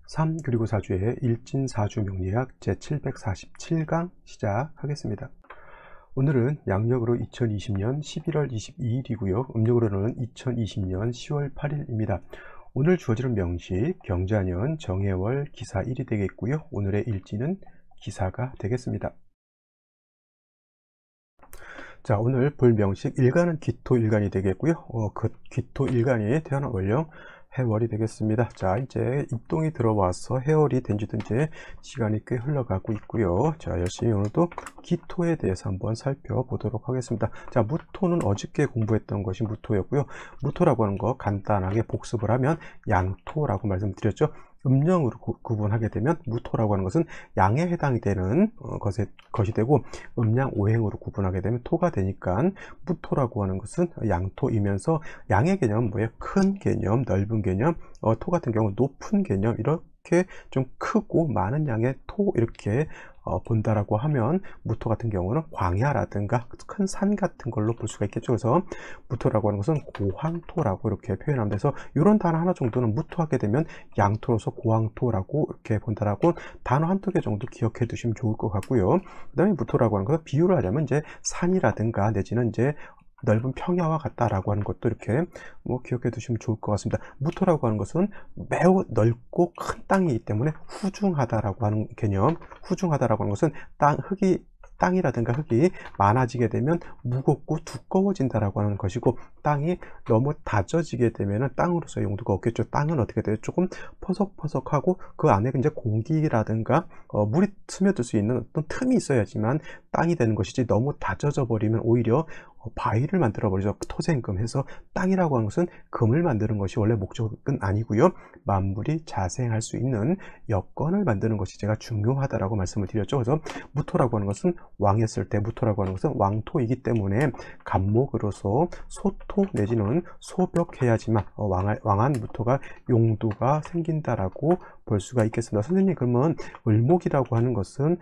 3 그리고 4주의 일진사주 명리학 제747강 시작하겠습니다. 오늘은 양력으로 2020년 11월 22일이고요. 음력으로는 2020년 10월 8일입니다. 오늘 주어지는 명식 경자년 정해월 기사 1이 되겠고요. 오늘의 일진은 기사가 되겠습니다. 자, 오늘 볼 명식 일간은 기토일간이 되겠고요. 그 기토일간이 태어난 월령 해월이 되겠습니다. 자, 이제 입동이 들어와서 해월이 된 지도 이제 시간이 꽤 흘러가고 있고요. 자, 열심히 오늘도 기토에 대해서 한번 살펴보도록 하겠습니다. 자, 무토는 어저께 공부했던 것이 무토였고요. 무토라고 하는 거 간단하게 복습을 하면 양토라고 말씀드렸죠. 음령으로 구분하게 되면 무토라고 하는 것은 양에 해당이 되는 것이 되고, 음양 오행으로 구분하게 되면 토가 되니까 무토라고 하는 것은 양토이면서 양의 개념은 뭐예요? 큰 개념, 넓은 개념, 토 같은 경우 높은 개념, 이렇게 좀 크고 많은 양의 토 이렇게 본다라고 하면 무토 같은 경우는 광야라든가 큰 산 같은 걸로 볼 수가 있겠죠. 그래서 무토라고 하는 것은 고황토라고 이렇게 표현하면 돼서 이런 단어 하나 정도는 무토하게 되면 양토로서 고황토라고 이렇게 본다라고 단어 한두 개 정도 기억해 두시면 좋을 것 같고요. 그 다음에 무토라고 하는 것은 비유를 하자면 이제 산이라든가 내지는 이제 넓은 평야와 같다라고 하는 것도 이렇게 기억해 두시면 좋을 것 같습니다. 무토라고 하는 것은 매우 넓고 큰 땅이기 때문에 후중하다라고 하는 개념, 후중하다라고 하는 것은 땅이라든가 흙이 많아지게 되면 무겁고 두꺼워진다라고 하는 것이고, 땅이 너무 다져지게 되면 땅으로서의 용도가 없겠죠. 땅은 어떻게 돼요? 조금 퍼석퍼석하고 그 안에 이제 공기라든가 물이 스며들 수 있는 어떤 틈이 있어야지만 땅이 되는 것이지, 너무 다져져 버리면 오히려 바위를 만들어 버리죠. 토생금 해서 땅이라고 하는 것은 금을 만드는 것이 원래 목적은 아니고요. 만물이 자생할 수 있는 여건을 만드는 것이 제가 중요하다라고 말씀을 드렸죠. 그래서 무토라고 하는 것은 왕했을 때, 무토라고 하는 것은 왕토이기 때문에 갑목으로서 소토 내지는 소벽해야지만 왕한 무토가 용도가 생긴다라고 볼 수가 있겠습니다. 선생님, 그러면 을목이라고 하는 것은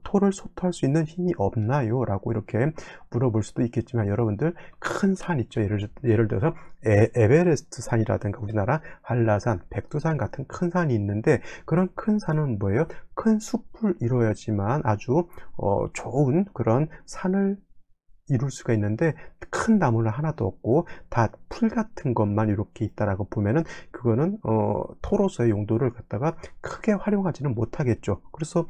토를 소토할 수 있는 힘이 없나요? 라고 이렇게 물어볼 수도 있겠지만, 여러분들 큰 산 있죠. 예를 들어서 에베레스트 산이라든가 우리나라 한라산, 백두산 같은 큰 산이 있는데, 그런 큰 산은 뭐예요? 큰 숲을 이루어야지만 아주 좋은 그런 산을 이룰 수가 있는데, 큰 나무는 하나도 없고 다 풀 같은 것만 이렇게 있다라고 보면은 그거는 토로서의 용도를 갖다가 크게 활용하지는 못하겠죠. 그래서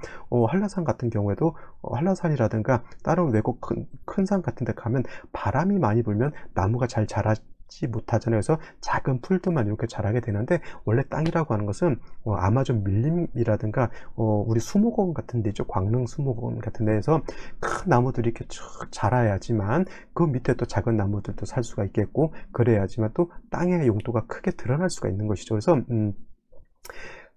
한라산 같은 경우에도 한라산이라든가 다른 외국 큰 산 같은 데 가면 바람이 많이 불면 나무가 잘 자라지 못하잖아요. 그래서 작은 풀들만 이렇게 자라게 되는데, 원래 땅이라고 하는 것은 아마존 밀림이라든가 우리 수목원 같은 데 있죠. 광릉 수목원 같은 데에서 큰 나무들이 이렇게 쭉 자라야지만 그 밑에 또 작은 나무들도 살 수가 있겠고, 그래야지만 또 땅의 용도가 크게 드러날 수가 있는 것이죠. 그래서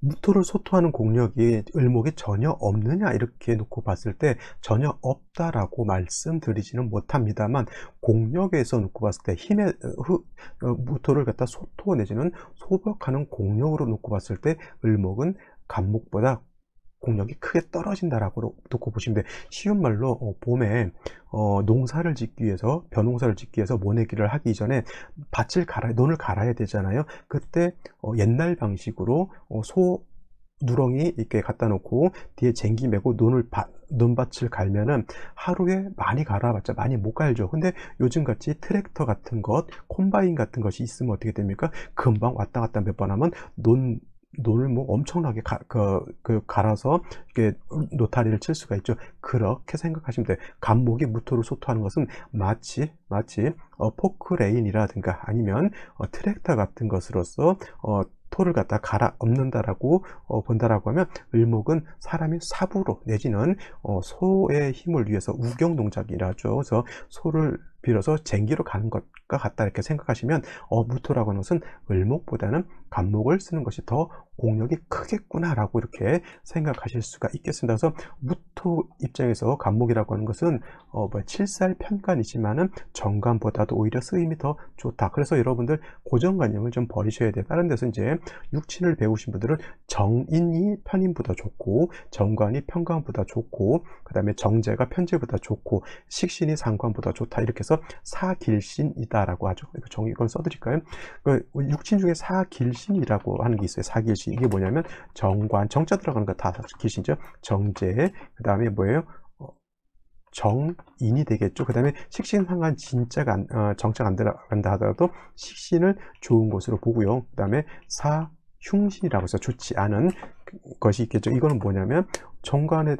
무토를 소토하는 공력이 을목이 전혀 없느냐 이렇게 놓고 봤을 때 전혀 없다라고 말씀드리지는 못합니다만, 공력에서 놓고 봤을 때 무토를 갖다 소토 내지는 소벽하는 공력으로 놓고 봤을 때 을목은 갑목보다 공력이 크게 떨어진다라고 놓고 보시면 돼요. 쉬운 말로 봄에 농사를 짓기 위해서, 벼농사를 짓기 위해서 모내기를 하기 전에 논을 갈아야 되잖아요. 그때 옛날 방식으로 소 누렁이 이렇게 갖다 놓고 뒤에 쟁기 메고 논밭을 갈면은 하루에 많이 갈아봤자 많이 못 갈죠. 근데 요즘같이 트랙터 같은 것, 콤바인 같은 것이 있으면 어떻게 됩니까? 금방 왔다 갔다 몇 번 하면 논을 엄청나게 갈아서 이렇게 노타리를 칠 수가 있죠. 그렇게 생각하시면 돼요. 갑목이 무토를 소토하는 것은 마치 포크레인이라든가 아니면 트랙터 같은 것으로서 토를 갖다 갈아 엎는다라고 본다라고 하면, 을목은 사람이 사부로 내지는 소의 힘을 위해서 우경 동작이라죠. 그래서 소를 빌어서 쟁기로 가는 것과 같다 이렇게 생각하시면 무토라고 하는 것은 을목보다는 갑목을 쓰는 것이 더 공력이 크겠구나라고 이렇게 생각하실 수가 있겠습니다. 그래서 무토 입장에서 갑목이라고 하는 것은 칠살 편간이지만은 정관보다도 오히려 쓰임이 더 좋다. 그래서 여러분들 고정관념을 좀 버리셔야 돼요. 다른 데서 이제 육친을 배우신 분들은 정인이 편인보다 좋고, 정관이 편관보다 좋고, 그 다음에 정제가 편제보다 좋고, 식신이 상관보다 좋다 이렇게 해서 사길신이다라고 하죠. 이건 써드릴까요? 육친 중에 사길신이라고 하는 게 있어요. 사길신. 좋지. 이게 뭐냐면 정관, 정자 들어가는 거 다 기시죠. 정제, 그 다음에 뭐예요? 정인이 되겠죠. 그 다음에 식신상관 진짜가 정자가 안 들어간다 하더라도 식신을 좋은 것으로 보고요. 그 다음에 사흉신이라고 해서 좋지 않은 것이 있겠죠. 이거는 뭐냐면 정관에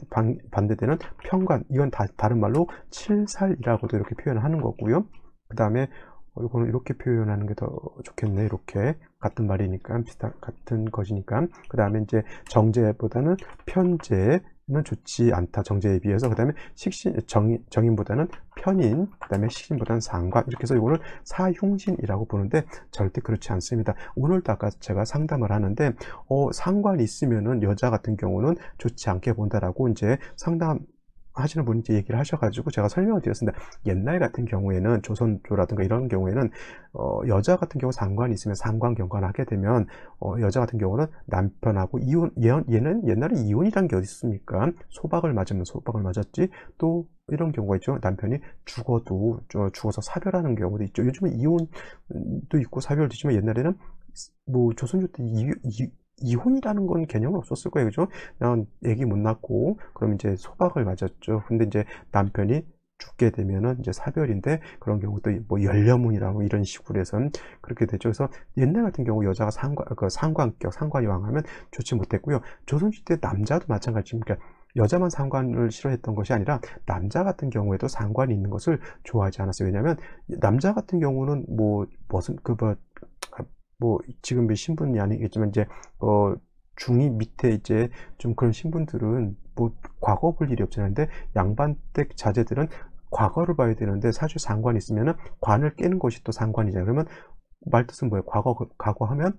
반대되는 편관, 이건 다른 말로 칠살이라고도 이렇게 표현하는 거고요. 그 다음에 이거는 이렇게 표현하는 게 더 좋겠네. 이렇게 같은 말이니까 같은 것이니까. 그 다음에 이제 정제보다는 편제는 좋지 않다. 정제에 비해서. 그 다음에 식신 정인보다는 편인, 그 다음에 식신보다는 상관, 이렇게 해서 이거를 사흉신이라고 보는데 절대 그렇지 않습니다. 오늘도 아까 제가 상담을 하는데 상관이 있으면은 여자 같은 경우는 좋지 않게 본다라고 이제 상담 하시는 분이 이제 얘기를 하셔가지고 제가 설명을 드렸습니다. 옛날 같은 경우에는 조선조라든가 이런 경우에는 여자 같은 경우 상관이 있으면 상관경관을 하게 되면 여자 같은 경우는 남편하고 이혼, 얘는 옛날에 이혼이란 게 어디 있습니까? 소박을 맞으면 소박을 맞았지. 또 이런 경우가 있죠. 남편이 죽어서 사별하는 경우도 있죠. 요즘은 이혼도 있고 사별도 있지만 옛날에는 뭐 조선조 때 이혼이라는 건 개념은 없었을 거예요. 그죠? 그냥 애기 못 낳고, 그럼 이제 소박을 맞았죠. 근데 이제 남편이 죽게 되면은 이제 사별인데, 그런 경우도 뭐 연려문이라고 이런 식으로 해서 그렇게 되죠. 그래서 옛날 같은 경우 여자가 상관이 왕하면 좋지 못했고요. 조선시대 남자도 마찬가지입니다. 여자만 상관을 싫어했던 것이 아니라 남자 같은 경우에도 상관이 있는 것을 좋아하지 않았어요. 왜냐하면 남자 같은 경우는 뭐 지금 신분이 아니겠지만 이제 중위 밑에 이제 좀 그런 신분들은 뭐 과거 볼 일이 없잖아요. 근데 양반댁 자제들은 과거를 봐야 되는데 사실 상관이 있으면은 관을 깨는 것이 또 상관이잖아요. 그러면 말뜻은 뭐예요? 과거하면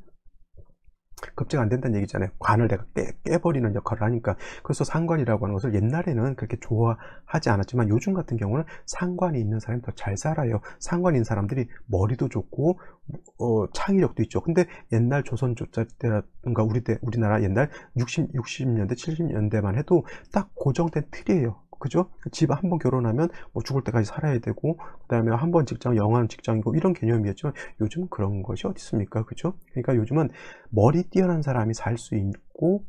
급제가 안 된다는 얘기잖아요. 관을 내가 깨버리는 역할을 하니까. 그래서 상관이라고 하는 것을 옛날에는 그렇게 좋아하지 않았지만 요즘 같은 경우는 상관이 있는 사람이 더 잘 살아요. 상관이 있는 사람들이 머리도 좋고 창의력도 있죠. 근데 옛날 조선 조짜 때라든가 우리나라 옛날 60년대 70년대만 해도 딱 고정된 틀이에요. 그죠? 집 한 번 결혼하면 뭐 죽을 때까지 살아야 되고, 그 다음에 한 번 직장, 영한 직장이고, 이런 개념이었지만, 요즘은 그런 것이 어디 있습니까? 그죠? 그러니까 요즘은 머리 뛰어난 사람이 살 수 있고,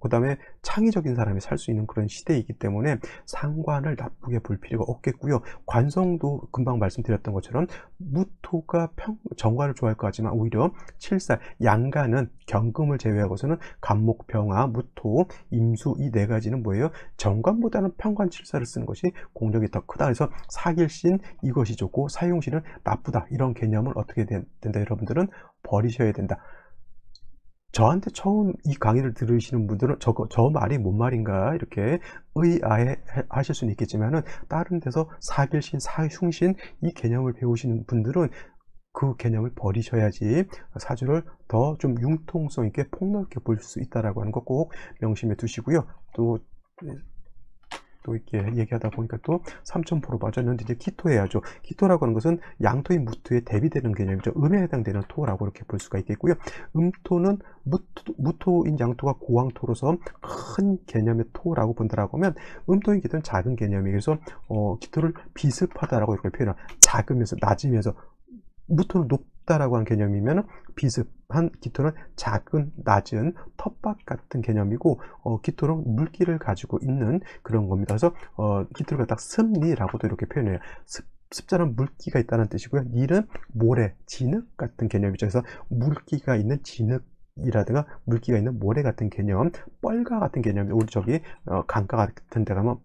그 다음에 창의적인 사람이 살 수 있는 그런 시대이기 때문에 상관을 나쁘게 볼 필요가 없겠고요. 관성도 금방 말씀드렸던 것처럼 무토가 정관을 좋아할 것 같지만 오히려 칠살, 양간은 경금을 제외하고서는 간목, 병화, 무토, 임수 이 네 가지는 뭐예요? 정관보다는 편관 칠살을 쓰는 것이 공력이 더 크다. 그래서 사길신 이것이 좋고 사용신은 나쁘다. 이런 개념을 어떻게 된다? 여러분들은 버리셔야 된다. 저한테 처음 이 강의를 들으시는 분들은 저 말이 뭔 말인가 이렇게 의아해 하실 수는 있겠지만은 다른 데서 사길신, 사흉신 이 개념을 배우시는 분들은 그 개념을 버리셔야지 사주를 더 좀 융통성 있게 폭넓게 볼 수 있다라고 하는 거 꼭 명심해 두시고요. 또 이렇게 얘기하다 보니까 또 삼천포로 빠졌는데 이제 기토해야죠. 기토라고 하는 것은 양토인 무토에 대비되는 개념이죠. 음에 해당되는 토라고 이렇게 볼 수가 있겠고요. 음토는 무토인 양토가 고황토로서 큰 개념의 토라고 본다라고 하면 음토인 기토는 작은 개념이에요. 그래서 기토를 비습하다라고 이렇게 표현해요. 작으면서 낮으면서 무토는 높다라고 하는 개념이면 비습한 기토는 작은 낮은 텃밭 같은 개념이고 기토는 물기를 가지고 있는 그런 겁니다. 그래서 기토를 갖다 습리라고도 이렇게 표현해요. 습자는 물기가 있다는 뜻이고요. 닐은 모래, 진흙 같은 개념이죠. 그래서 물기가 있는 진흙이라든가 물기가 있는 모래 같은 개념, 뻘과 같은 개념이 우리 저기 강가 같은 데 가면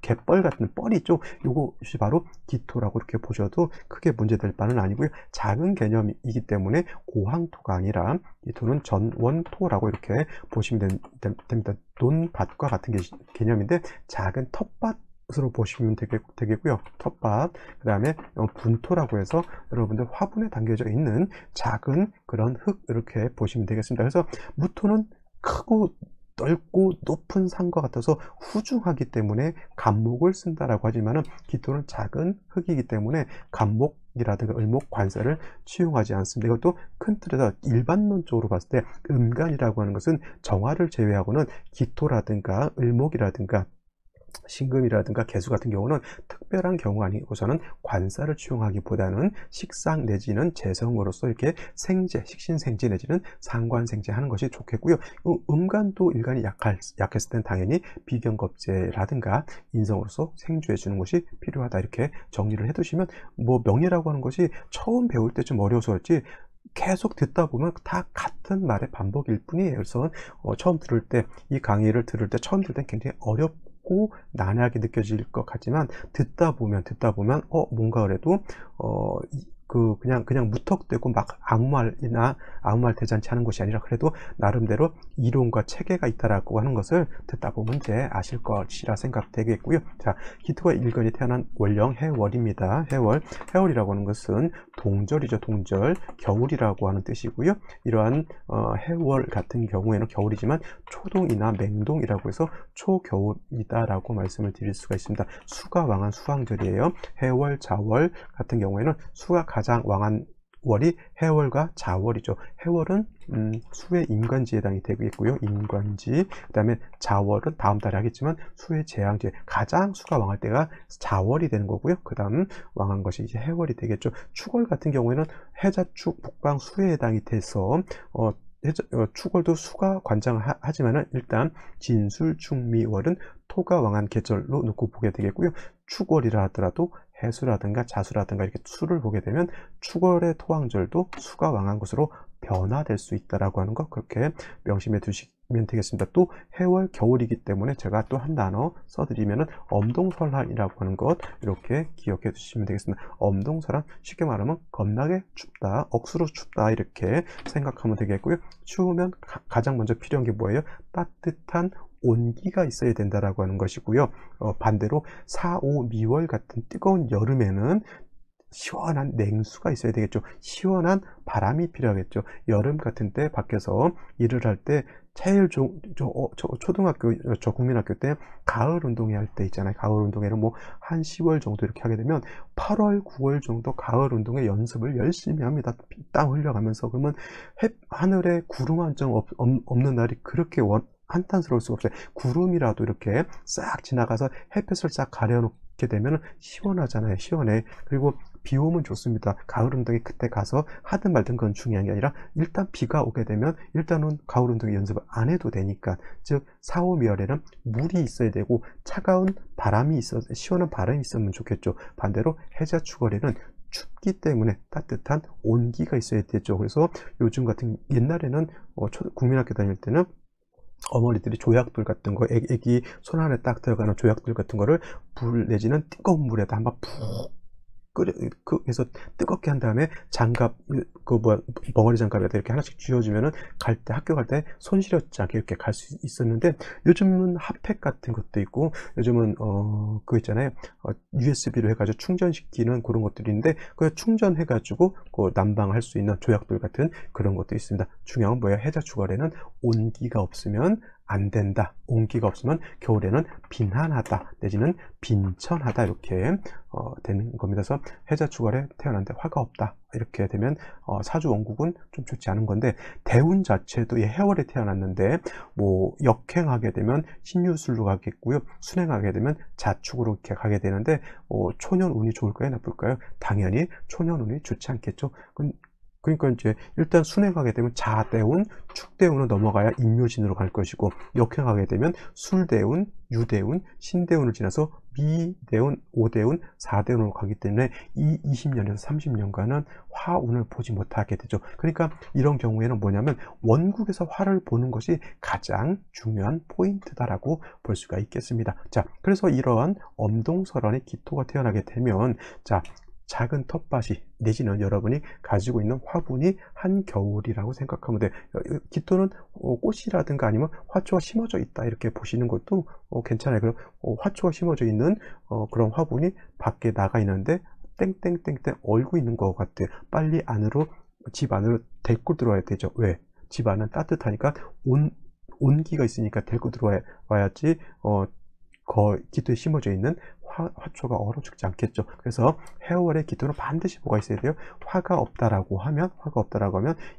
갯벌 같은 뻘이 있죠. 이것이 바로 기토라고 이렇게 보셔도 크게 문제될 바는 아니고요. 작은 개념이기 때문에 고황토가 아니라 기토는 전원토라고 이렇게 보시면 됩니다. 논밭과 같은 개념인데 작은 텃밭으로 보시면 되겠고요. 텃밭, 그 다음에 분토라고 해서 여러분들 화분에 담겨져 있는 작은 그런 흙 이렇게 보시면 되겠습니다. 그래서 무토는 크고 넓고 높은 산과 같아서 후중하기 때문에 간목을 쓴다라고 하지만은 기토는 작은 흙이기 때문에 간목이라든가 을목 관사를 취용하지 않습니다. 이것도 큰 틀에서 일반론적으로 봤을 때 음간이라고 하는 것은 정화를 제외하고는 기토라든가 을목이라든가 신금이라든가 개수 같은 경우는 특별한 경우 아니고서는 관사를 취용하기보다는 식상 내지는 재성으로서 이렇게 생재, 식신생재 내지는 상관생재 하는 것이 좋겠고요. 음간도 일간이 약했을 땐 당연히 비견겁제라든가 인성으로서 생주해 주는 것이 필요하다, 이렇게 정리를 해 두시면, 뭐 명리라고 하는 것이 처음 배울 때 좀 어려워서 그렇지 계속 듣다 보면 다 같은 말의 반복일 뿐이에요. 그래서 처음 들을 때, 이 강의를 들을 때 처음 들을 땐 굉장히 어렵고 난해하게 느껴질 것 같지만 듣다 보면 뭔가 그래도 그냥 무턱대고 막 아무 말 대잔치 하는 것이 아니라 그래도 나름대로 이론과 체계가 있다라고 하는 것을 듣다 보면 이제 아실 것이라 생각되겠고요. 자, 기토가 일간이 태어난 월령 해월입니다. 해월이라고 하는 것은 동절이죠. 동절, 겨울이라고 하는 뜻이고요. 이러한 해월 같은 경우에는 겨울이지만 초동이나 맹동이라고 해서 초겨울이다라고 말씀을 드릴 수가 있습니다. 수가 왕한 수왕절이에요. 해월, 자월 같은 경우에는 수가 가장 왕한 월이 해월과 자월이죠. 해월은 수의 임관지에 해당이 되고 있고요. 임관지. 그 다음에 자월은 다음 달에 하겠지만 수의 재앙지에 가장 수가 왕할 때가 자월이 되는 거고요. 그 다음 왕한 것이 이제 해월이 되겠죠. 축월 같은 경우에는 해자축, 북방, 수에 해당이 돼서 축월도 수가 관장하지만은 일단 진술, 충미월은 토가 왕한 계절로 놓고 보게 되겠고요. 축월이라 하더라도 해수라든가 자수라든가 이렇게 수를 보게 되면 축월의 토왕절도 수가 왕한 것으로 변화될 수 있다라고 하는 거, 그렇게 명심해 두시면 되겠습니다. 또 해월 겨울이기 때문에 제가 또 한 단어 써드리면은 엄동설한이라고 하는 것, 이렇게 기억해 두시면 되겠습니다. 엄동설한, 쉽게 말하면 겁나게 춥다, 억수로 춥다, 이렇게 생각하면 되겠고요. 추우면 가장 먼저 필요한 게 뭐예요? 따뜻한 온기가 있어야 된다라고 하는 것이고요. 반대로 4, 5, 미월 같은 뜨거운 여름에는 시원한 냉수가 있어야 되겠죠. 시원한 바람이 필요하겠죠. 여름 같은 때 밖에서 일을 할 때 제일 초등학교, 국민학교 때 가을 운동회 할 때 있잖아요. 가을 운동회는 뭐 한 10월 정도 이렇게 하게 되면 8월, 9월 정도 가을 운동회 연습을 열심히 합니다. 땀 흘려가면서. 그러면 하늘에 구름 한 점 없는 날이 그렇게 한탄스러울 수가 없어요. 구름이라도 이렇게 싹 지나가서 햇볕을 싹 가려놓게 되면 시원하잖아요. 시원해. 그리고 비 오면 좋습니다. 가을 운동회 그때 가서 하든 말든 그건 중요한 게 아니라 일단 비가 오게 되면 일단은 가을 운동회 연습을 안 해도 되니까, 즉 4, 5미월에는 물이 있어야 되고 차가운 바람이 시원한 바람이 있으면 좋겠죠. 반대로 해자 축월에는 춥기 때문에 따뜻한 온기가 있어야 되죠. 그래서 요즘 같은, 옛날에는 국민학교 다닐 때는 어머니들이 조약돌 같은 거, 애기 손 안에 딱 들어가는 조약돌 같은 거를 불 내지는 뜨거운 물에다 한번 푹 해서 뜨겁게 한 다음에 장갑, 벙어리 장갑에다 이렇게 하나씩 쥐어주면은 학교 갈 때 손 시렵지 않게 이렇게 갈 수 있었는데, 요즘은 핫팩 같은 것도 있고, 요즘은 그거 있잖아요. USB로 해가지고 충전시키는 그런 것들이 있는데, 그 충전해가지고 난방할 수 있는 조약돌 같은 그런 것도 있습니다. 중요한 건 뭐예요? 해자축월에는 온기가 없으면 안 된다. 온기가 없으면 겨울에는 빈한하다 내지는 빈천하다, 이렇게 되는 겁니다. 그래서 해자축월에 태어났는데 화가 없다, 이렇게 되면 사주 원국은 좀 좋지 않은 건데, 대운 자체도 이 해월에 태어났는데 뭐 역행하게 되면 신유술로 가겠고요. 순행하게 되면 자축으로 이렇게 가게 되는데, 초년 운이 좋을까요, 나쁠까요? 당연히 초년 운이 좋지 않겠죠. 그러니까 이제 일단 순행하게 되면 자대운, 축대운을 넘어가야 인묘진으로 갈 것이고, 역행하게 되면 술대운, 유대운, 신대운을 지나서 미대운, 오대운, 사대운으로 가기 때문에 이 20년에서 30년간은 화운을 보지 못하게 되죠. 그러니까 이런 경우에는 뭐냐면 원국에서 화를 보는 것이 가장 중요한 포인트다라고 볼 수가 있겠습니다. 자, 그래서 이러한 엄동설한의 기토가 태어나게 되면, 자, 작은 텃밭이 내지는 여러분이 가지고 있는 화분이 한겨울이라고 생각하면 돼요. 기토는 꽃이라든가 아니면 화초가 심어져 있다, 이렇게 보시는 것도 괜찮아요. 그럼 화초가 심어져 있는 그런 화분이 밖에 나가 있는데 땡땡땡땡 얼고 있는 것 같아요. 빨리 집 안으로 데리고 들어와야 되죠. 왜? 집 안은 따뜻하니까 온기가 있으니까 데리고 들어와야지 기토에 심어져 있는 화초가 얼어 죽지 않겠죠. 그래서 해월의 기토는 반드시 뭐가 있어야 돼요? 화가 없다라고 하면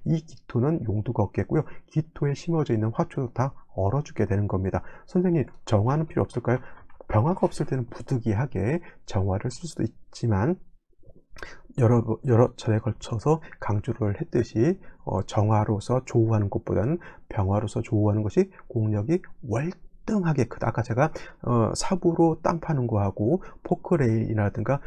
이 기토는 용도가 없겠고요. 기토에 심어져 있는 화초도 다 얼어 죽게 되는 겁니다. 선생님, 정화는 필요 없을까요? 병화가 없을 때는 부득이하게 정화를 쓸 수도 있지만 여러 차례에 걸쳐서 강조를 했듯이 정화로서 조우하는 것보다는 병화로서 조우하는 것이 공력이 월등하게 크다. 아까 제가 삽으로 땅 파는 거하고 포크레인이라든가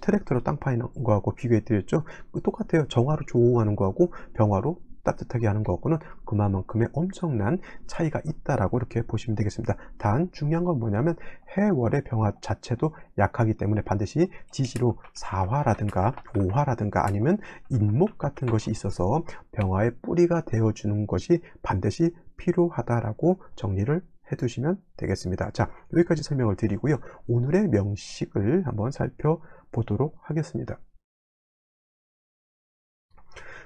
트랙터로 땅 파는 거하고 비교해 드렸죠. 똑같아요. 정화로 조우하는 거하고 병화로 따뜻하게 하는 거하고는 그만큼의 엄청난 차이가 있다라고 이렇게 보시면 되겠습니다. 단 중요한 건 뭐냐면 해월의 병화 자체도 약하기 때문에 반드시 지지로 사화라든가 오화라든가 아니면 인목 같은 것이 있어서 병화의 뿌리가 되어주는 것이 반드시 필요하다라고 정리를 해두시면 되겠습니다. 자, 여기까지 설명을 드리고요. 오늘의 명식을 한번 살펴보도록 하겠습니다.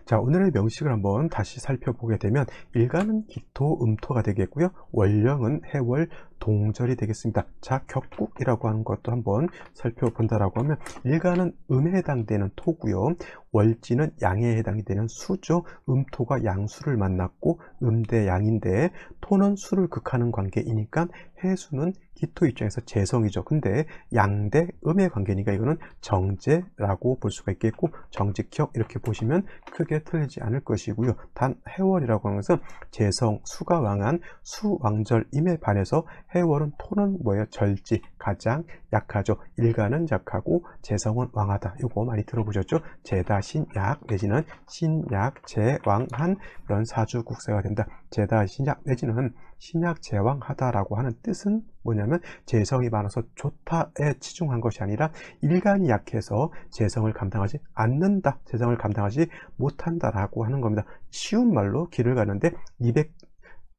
자, 오늘의 명식을 한번 다시 살펴보게 되면 일간은 기토, 음토가 되겠고요. 월령은 해월, 동절이 되겠습니다. 자, 격국이라고 하는 것도 한번 살펴본다라고 하면 일간은 음에 해당되는 토고요. 월지는 양에 해당이 되는 수죠. 음토가 양수를 만났고 음대 양인데 토는 수를 극하는 관계이니까 해수는 기토 입장에서 재성이죠. 근데 양대 음의 관계니까 이거는 정제라고 볼 수가 있겠고 정직격 이렇게 보시면 크게 틀리지 않을 것이고요. 단 해월이라고 하는 것은 재성 수가 왕한 수왕절임에 반해서 해월은 토는 뭐예요? 절지 가장 약하죠. 일간은 약하고 재성은 왕하다. 이거 많이 들어보셨죠? 재다 신약 내지는 신약 제왕한 그런 사주 국세가 된다. 재다 신약 내지는 신약 제왕하다라고 하는 뜻은 뭐냐면 재성이 많아서 좋다에 치중한 것이 아니라 일간이 약해서 재성을 감당하지 않는다, 재성을 감당하지 못한다라고 하는 겁니다. 쉬운 말로 길을 가는데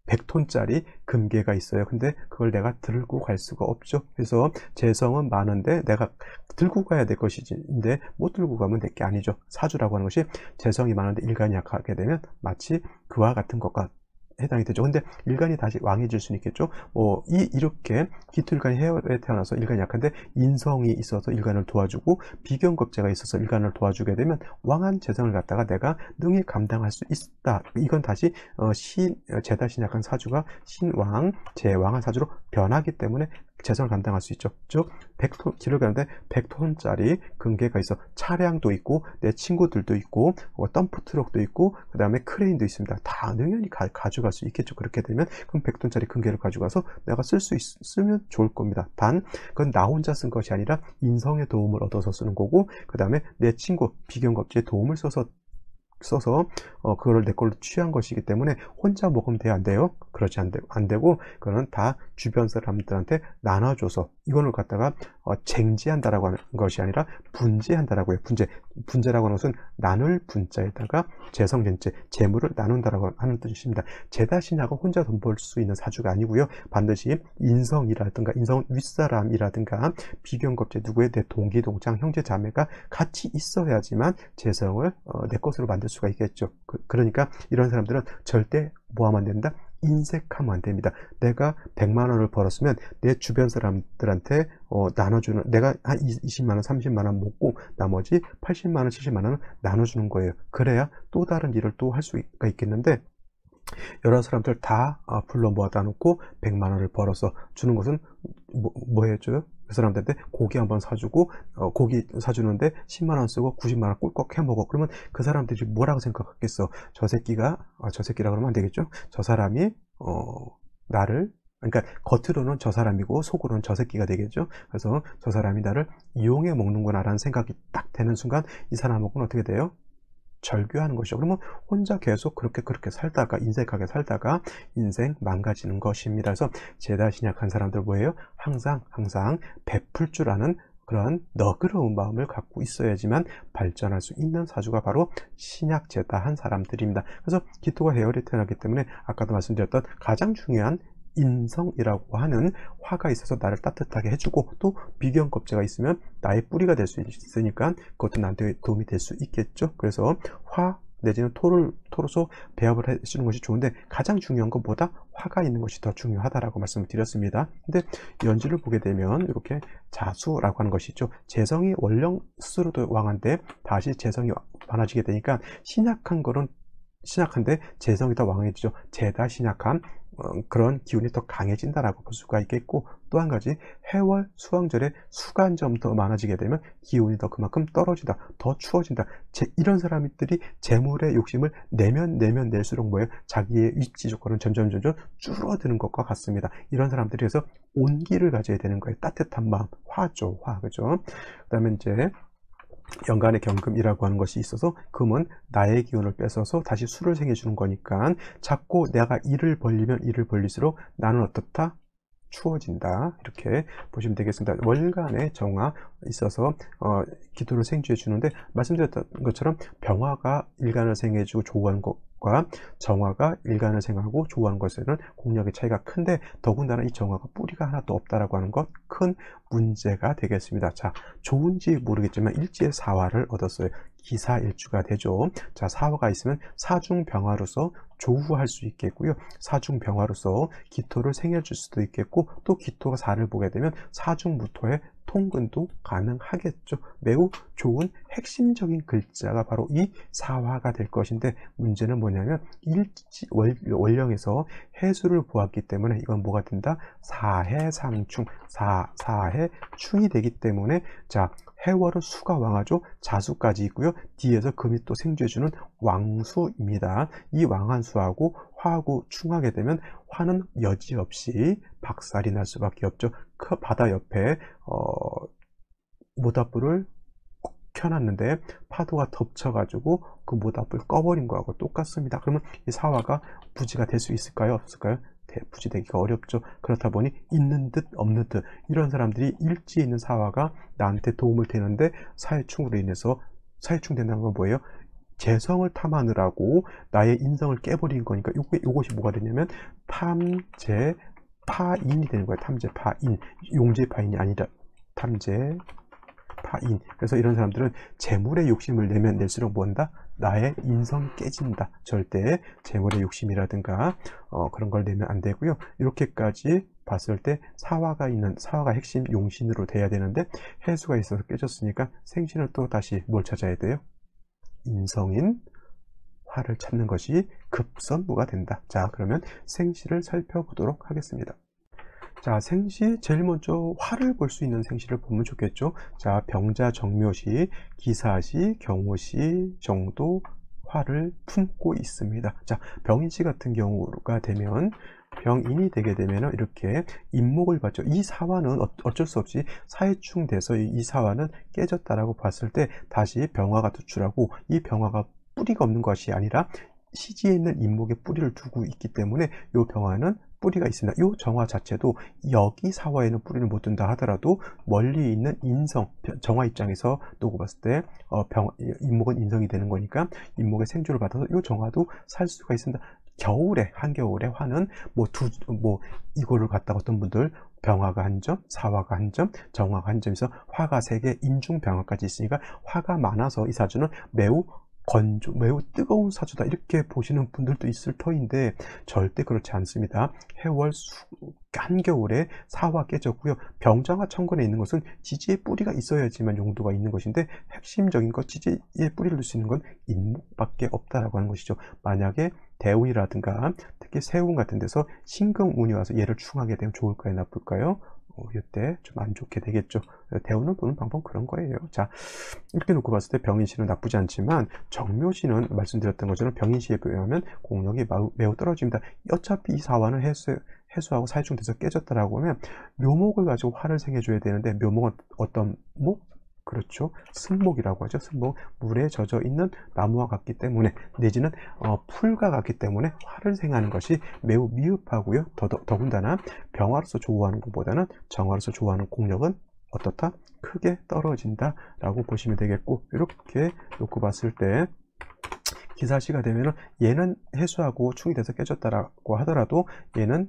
100톤짜리 금괴가 있어요. 근데 그걸 내가 들고 갈 수가 없죠. 그래서 재성은 많은데 내가 들고 가야 될 것이지인데 못 들고 가면 될 게 아니죠. 사주라고 하는 것이 재성이 많은데 일간이 약하게 되면 마치 그와 같은 것과 해당이 되죠. 근데 일간이 다시 왕해질 수는 있겠죠. 이렇게 기토일간이 해월에 태어나서 일간이 약한데 인성이 있어서 일간을 도와주고 비견겁제가 있어서 일간을 도와주게 되면 왕한 재성을 갖다가 내가 능히 감당할 수 있다. 이건 다시 재다 신약한 사주가 신왕, 제왕한 사주로 변하기 때문에 재성을 감당할 수 있죠. 즉 100톤 길을 가는데 100톤짜리 금괴가 있어. 차량도 있고 내 친구들도 있고 덤프트럭도 있고 그 다음에 크레인도 있습니다. 다 능연히 가져갈 수 있겠죠. 그렇게 되면 그럼 100톤짜리 금괴를 가져가서 내가 쓸 수 있으면 좋을 겁니다. 단 그건 나 혼자 쓴 것이 아니라 인성의 도움을 얻어서 쓰는 거고 그 다음에 내 친구 비견겁지의 도움을 써서 그거를 내 걸로 취한 것이기 때문에 혼자 먹으면 돼요? 안 돼요? 그렇지 안 되고 그거는 다 주변 사람들한테 나눠줘서 이거를 갖다가 쟁지한다라고 하는 것이 아니라 분재한다라고 해요. 분재라고 하는 것은 나눌 분자에다가 재성전체 재물을 나눈다라고 하는 뜻입니다. 재다신약은 혼자 돈 벌 수 있는 사주가 아니고요. 반드시 인성이라든가 인성 윗사람이라든가 비견겁제 누구의 내 동기 동창 형제 자매가 같이 있어야지만 재성을 내 것으로 만들 수가 있겠죠. 그러니까 이런 사람들은 절대 뭐하면 안 된다? 인색하면 안 됩니다. 내가 100만 원을 벌었으면 내 주변 사람들한테 나눠주는, 내가 한 20만 원, 30만 원 먹고 나머지 80만 원, 70만 원을 나눠주는 거예요. 그래야 또 다른 일을 또 할 수가 있겠는데 여러 사람들 다 불러 모아다 놓고 100만 원을 벌어서 주는 것은 뭐 해줘요? 그 사람들한테 고기 한번 사주고 고기 사주는데 10만 원 쓰고 90만 원 꿀꺽 해먹어. 그러면 그 사람들이 뭐라고 생각하겠어? 저 새끼라 그러면 안 되겠죠? 저 사람이 나를, 그러니까 겉으로는 저 사람이고 속으로는 저 새끼가 되겠죠. 그래서 저 사람이 나를 이용해 먹는구나 라는 생각이 딱 되는 순간 이 사람하고는 어떻게 돼요? 절교하는 것이죠. 그러면 혼자 계속 그렇게 살다가 인색하게 살다가 인생 망가지는 것입니다. 그래서 재다신약한 사람들 뭐예요? 항상 베풀 줄 아는 그런 너그러운 마음을 갖고 있어야지만 발전할 수 있는 사주가 바로 신약재다한 사람들입니다. 그래서 기토가 해월에 태어나기 때문에 아까도 말씀드렸던 가장 중요한 인성이라고 하는 화가 있어서 나를 따뜻하게 해주고 또 비견겁제가 있으면 나의 뿌리가 될 수 있으니까 그것도 나한테 도움이 될 수 있겠죠. 그래서 화 내지는 토로서 배합을 해주는 것이 좋은데 가장 중요한 것보다 화가 있는 것이 더 중요하다라고 말씀을 드렸습니다. 근데 연지를 보게 되면 이렇게 자수라고 하는 것이 있죠. 재성이 원령 스스로도 왕한데 다시 재성이 많아지게 되니까 신약한 거는 신약한데 재성이 더 왕해지죠. 재다 신약한 그런 기운이 더 강해진다라고 볼 수가 있겠고, 또 한 가지 해월 수왕절에 수가 좀 더 많아지게 되면 기운이 더 그만큼 떨어진다, 더 추워진다. 이런 사람들이 재물의 욕심을 내면 낼수록 뭐예요? 자기의 입지 조건은 점점 줄어드는 것과 같습니다. 이런 사람들이 그래서 온기를 가져야 되는 거예요. 따뜻한 마음, 화죠, 화. 그죠? 그다음에 이제 연간의 경금이라고 하는 것이 있어서, 금은 나의 기운을 뺏어서 다시 수를 생해주는 거니까 자꾸 내가 일을 벌리면 일을 벌릴수록 나는 어떻다? 추워진다. 이렇게 보시면 되겠습니다. 월간의 정화 있어서 기토를 생주해 주는데, 말씀드렸던 것처럼 병화가 일간을 생해주고 조우하는 것과 정화가 일간을 생하고 조우하는 것에는 공력의 차이가 큰데, 더군다나 이 정화가 뿌리가 하나도 없다라고 하는 것, 큰 문제가 되겠습니다. 자, 좋은지 모르겠지만 일지의 사화를 얻었어요. 기사일주가 되죠. 자, 사화가 있으면 사중병화로서 조우할 수 있겠고요. 사중병화로서 기토를 생해줄 수도 있겠고, 또 기토가 사를 보게 되면 사중무토의 통근도 가능하겠죠. 매우 좋은 핵심적인 글자가 바로 이 사화가 될 것인데, 문제는 뭐냐면 월령에서 해수를 보았기 때문에 이건 뭐가 된다? 사해상충, 사해충이 되기 때문에, 자, 해월은 수가 왕하죠. 자수까지 있고요. 뒤에서 금이 또 생주해주는 왕수입니다. 이 왕한수하고 화하고 충하게 되면 화는 여지없이 박살이 날 수밖에 없죠. 그 바다 옆에 모닥불을 켜놨는데 파도가 덮쳐가지고 그 모닥불 꺼버린 거하고 똑같습니다. 그러면 이 사화가 부지가 될 수 있을까요? 없을까요? 부지되기가 어렵죠. 그렇다 보니 있는 듯 없는 듯, 이런 사람들이 일지에 있는 사화가 나한테 도움을 되는데, 사해충으로 인해서, 사해충 된다는 건 뭐예요? 재성을 탐하느라고 나의 인성을 깨버린 거니까 이것이 뭐가 되냐면 탐재 파인이 되는 거예요. 탐재 파인, 용재 파인이 아니라 탐재 파인. 그래서 이런 사람들은 재물의 욕심을 내면 낼수록 뭔다? 나의 인성이 깨진다. 절대 재물의 욕심이라든가 그런 걸 내면 안 되고요. 이렇게까지 봤을 때 사화가 핵심 용신으로 돼야 되는데, 해수가 있어서 깨졌으니까 생신을 또 다시 뭘 찾아야 돼요? 인성인 화를 찾는 것이 급선무가 된다. 자, 그러면 생시를 살펴보도록 하겠습니다. 자, 생시 제일 먼저 화를 볼 수 있는 생시를 보면 좋겠죠. 자, 병자 정묘시, 기사시, 경호시 정도 화를 품고 있습니다. 자, 병인시 같은 경우가 되면, 병인이 되게 되면 이렇게 인목을 받죠. 이 사화는 어쩔 수 없이 사해충 돼서 이 사화는 깨졌다라고 봤을 때 다시 병화가 투출하고, 이 병화가 뿌리가 없는 것이 아니라 시지에 있는 인목에 뿌리를 두고 있기 때문에 이 병화는 뿌리가 있습니다. 이 정화 자체도 여기 사화에는 뿌리를 못 둔다 하더라도 멀리 있는 인성, 정화 입장에서 놓고 봤을 때 인목은 인성이 되는 거니까 인목의 생주를 받아서 이 정화도 살 수가 있습니다. 겨울에, 한겨울에 화는 이거를 갖다가 어떤 분들 병화가 한 점, 사화가 한 점, 정화가 한 점에서 화가 3개, 인중병화까지 있으니까 화가 많아서 이 사주는 매우 뜨거운 사주다, 이렇게 보시는 분들도 있을 터인데 절대 그렇지 않습니다. 해월 한겨울에 사화 깨졌고요. 병장화 천간에 있는 것은 지지에 뿌리가 있어야지만 용도가 있는 것인데, 핵심적인 것, 지지에 뿌리를 둘 수 있는 건 인목밖에 없다라고 하는 것이죠. 만약에 대운이라든가 특히 세운 같은 데서 신금운이 와서 얘를 충하게 되면 좋을까요, 나쁠까요? 이때 좀 안 좋게 되겠죠. 대운을 보는 방법은 그런 거예요. 자, 이렇게 놓고 봤을 때 병인시는 나쁘지 않지만, 정묘시는 말씀드렸던 것처럼 병인시에 비하면 공력이 매우 떨어집니다. 어차피 이 사화는 해수하고 사해충 돼서 깨졌다라고 하면 묘목을 가지고 화를 생해줘야 되는데, 묘목은 어떤 목? 그렇죠. 승목이라고 하죠. 승목, 물에 젖어 있는 나무와 같기 때문에, 내지는 풀과 같기 때문에 화를 생하는 것이 매우 미흡하고요. 더군다나 병화로서 조우하는 것보다는 정화로서 조우하는 공력은 어떻다? 크게 떨어진다라고 보시면 되겠고, 이렇게 놓고 봤을 때 기사시가 되면은 얘는 해수하고 충이 돼서 깨졌다라고 하더라도 얘는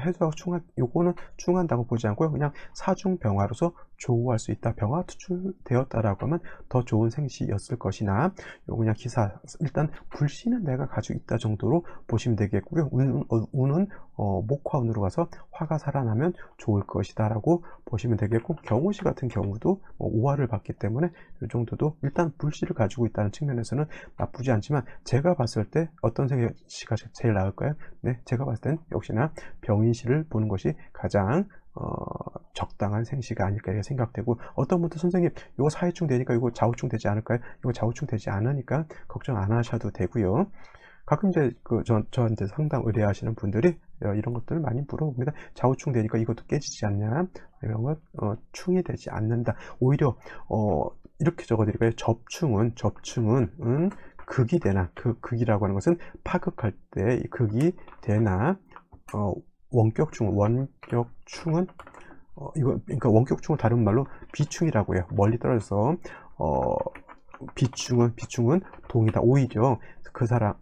해수하고 요거는 충한다고 보지 않고요. 그냥 사중병화로서 조우할 수 있다. 병화 투출되었다라고 하면 더 좋은 생시였을 것이나 요 그냥 기사 일단 불씨는 내가 가지고 있다 정도로 보시면 되겠고요. 운은 목화운으로 가서 화가 살아나면 좋을 것이다 라고 보시면 되겠고, 경우시 같은 경우도 오화를 받기 때문에 이 정도도 일단 불씨를 가지고 있다는 측면에서는 나쁘지 않지만, 제가 봤을 때 어떤 생시가 제일 나을까요? 네, 제가 봤을 땐 역시나 병인시를 보는 것이 가장 적당한 생시가 아닐까 이렇게 생각되고, 어떤 분도 선생님 이거 사회충 되니까 이거 좌우충 되지 않을까요? 이거 좌우충 되지 않으니까 걱정 안 하셔도 되고요. 가끔 이제 저한테 상담 의뢰하시는 분들이 이런 것들을 많이 물어봅니다. 좌우충 되니까 이것도 깨지지 않냐? 이런 것 충이 되지 않는다. 오히려 이렇게 적어드릴까요? 접충은 극이 되나, 극이라고 하는 것은 파극할 때 극이 되나, 원격충은 이거 그러니까 원격충을 다른 말로 비충이라고 해요. 멀리 떨어져서 비충은 동이다. 오히려 그 사람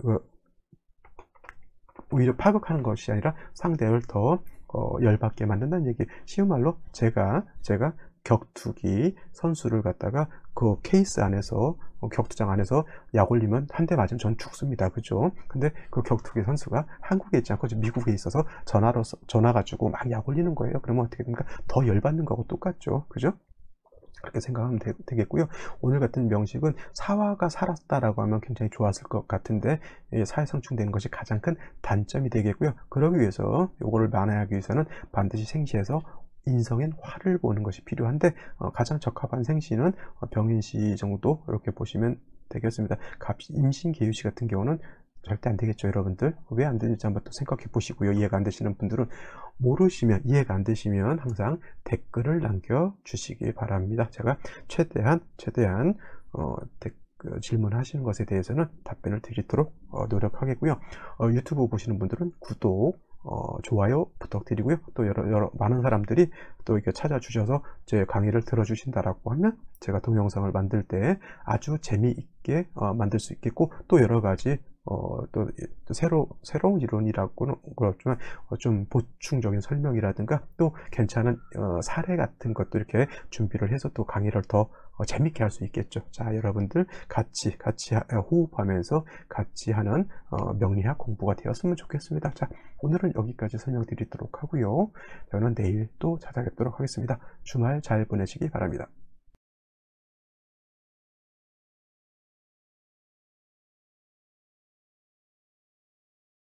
오히려 파극하는 것이 아니라 상대를 더 열받게 만든다는 얘기. 쉬운 말로 제가 격투기 선수를 갖다가 그 케이스 안에서 격투장 안에서 약 올리면 한 대 맞으면 전 죽습니다. 그죠? 근데 그 격투기 선수가 한국에 있지 않고 미국에 있어서 전화 가지고 막 약 올리는 거예요. 그러면 어떻게 됩니까? 더 열받는 거하고 똑같죠. 그죠? 그렇게 생각하면 되겠고요. 오늘 같은 명식은 사화가 살았다라고 하면 굉장히 좋았을 것 같은데, 사회성충되는 것이 가장 큰 단점이 되겠고요. 그러기 위해서 요거를 만회하기 위해서는 반드시 생시에서 인성엔 화를 보는 것이 필요한데, 가장 적합한 생시는 병인시 정도 이렇게 보시면 되겠습니다. 임신 계유시 같은 경우는 절대 안 되겠죠. 여러분들 왜 안 되는지 한번 또 생각해 보시고요. 이해가 안 되시는 분들은, 모르시면, 이해가 안 되시면 항상 댓글을 남겨 주시기 바랍니다. 제가 최대한 질문하시는 것에 대해서는 답변을 드리도록 노력하겠고요. 유튜브 보시는 분들은 구독, 좋아요 부탁드리고요. 또 많은 사람들이 또 이렇게 찾아주셔서 제 강의를 들어주신다라고 하면 제가 동영상을 만들 때 아주 재미있게 만들 수 있겠고, 또 여러 가지 또 새로운 이론이라고는 그렇지만 좀 보충적인 설명이라든가 또 괜찮은 사례 같은 것도 이렇게 준비를 해서 또 강의를 더 재밌게 할 수 있겠죠. 자, 여러분들 같이 호흡하면서 같이 하는 명리학 공부가 되었으면 좋겠습니다. 자, 오늘은 여기까지 설명드리도록 하고요. 저는 내일 또 찾아뵙도록 하겠습니다. 주말 잘 보내시기 바랍니다.